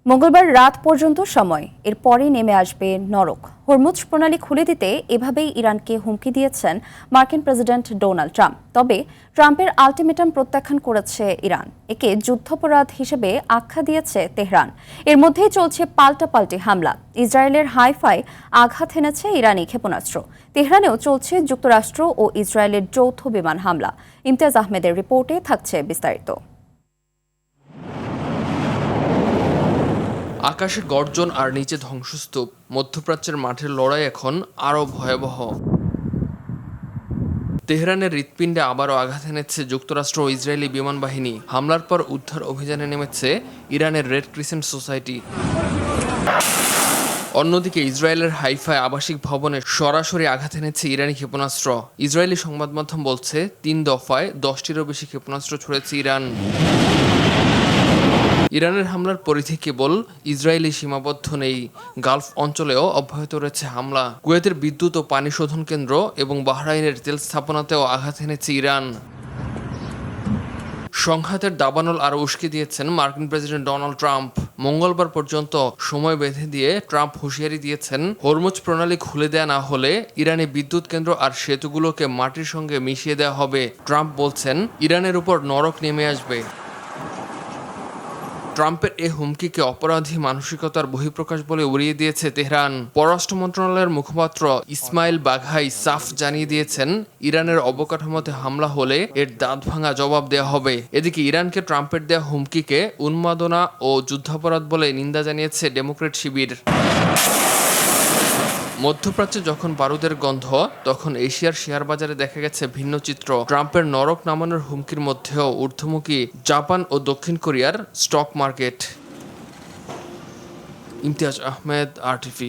মঙ্গলবার রাত পর্যন্ত সময়, এরপরই নেমে আসবে নরক। হরমুজ প্রণালী খুলে দিতে এভাবেই ইরানকে হুমকি দিয়েছেন মার্কিন প্রেসিডেন্ট ডোনাল্ড ট্রাম্প। তবে ট্রাম্পের আলটিমেটাম প্রত্যাখ্যান করেছে ইরান। একে যুদ্ধাপরাধ হিসেবে আখ্যা দিয়েছে তেহরান। এর মধ্যেই চলছে পাল্টাপাল্টি হামলা। ইসরায়েলের হাইফায় আঘাত হেনেছে ইরানি ক্ষেপণাস্ত্র। তেহরানেও চলছে যুক্তরাষ্ট্র ও ইসরায়েলের যৌথ বিমান হামলা। ইমতিয়াজ আহমেদের রিপোর্টে থাকছে বিস্তারিত। আকাশে গর্জন আর নিচে ধ্বংসস্তূপ। মধ্যপ্রাচ্যের মাঠের লড়াই এখন আরও ভয়াবহ। তেহরানের হৃৎপিণ্ডে আবারও আঘাত এনেছে যুক্তরাষ্ট্র ও ইসরায়েলি বিমান বাহিনী। হামলার পর উদ্ধার অভিযানে নেমেছে ইরানের রেড ক্রিসেন্ট সোসাইটি। অন্যদিকে ইসরায়েলের হাইফায় আবাসিক ভবনে সরাসরি আঘাত এনেছে ইরানি ক্ষেপণাস্ত্র। ইসরায়েলি সংবাদ মাধ্যম বলছে ৩ দফায় ১০টিরও বেশি ক্ষেপণাস্ত্র ছুড়েছে ইরান। ইরানের হামলার পরিধি কেবল ইসরায়েলি সীমাবদ্ধ নেই, গালফ অঞ্চলেও অব্যাহত রয়েছে হামলা। কুয়েতের বিদ্যুৎ ও পানি শোধন কেন্দ্র এবং বাহরাইনের তেল স্থাপনাতেও আঘাত এনেছে ইরান। সংঘাতের দাবানল আরও উস্কে দিয়েছেন মার্কিন প্রেসিডেন্ট ডোনাল্ড ট্রাম্প। মঙ্গলবার পর্যন্ত সময় বেঁধে দিয়ে ট্রাম্প হুঁশিয়ারি দিয়েছেন, হরমুজ প্রণালী খুলে দেয়া না হলে ইরানি বিদ্যুৎ কেন্দ্র আর সেতুগুলোকে মাটির সঙ্গে মিশিয়ে দেওয়া হবে। ট্রাম্প বলছেন, ইরানের উপর নরক নেমে আসবে। ট্রাম্পের এ হুমকিকে অপরাধী মানসিকতার বহিঃপ্রকাশ বলে উড়িয়ে দিয়েছে তেহরান। পররাষ্ট্র মন্ত্রণালয়ের মুখপাত্র ইসমাইল বাঘাই সাফ জানিয়ে দিয়েছেন, ইরানের অবকাঠামোতে হামলা হলে এর দাঁতভাঙা জবাব দেওয়া হবে। এদিকে ইরানকে ট্রাম্পের দেওয়া হুমকিকে উন্মাদনা ও যুদ্ধাপরাধ বলে নিন্দা জানিয়েছে ডেমোক্র্যাট শিবির। মধ্যপ্রাচ্যে যখন বারুদের গন্ধ, তখন এশিয়ার শেয়ার বাজারে দেখা গেছে ভিন্ন চিত্র। ট্রাম্পের নরক নামানোর হুমকির মধ্যেও ঊর্ধ্বমুখী জাপান ও দক্ষিণ কোরিয়ার stock market. Imtiaz Ahmed, RTV।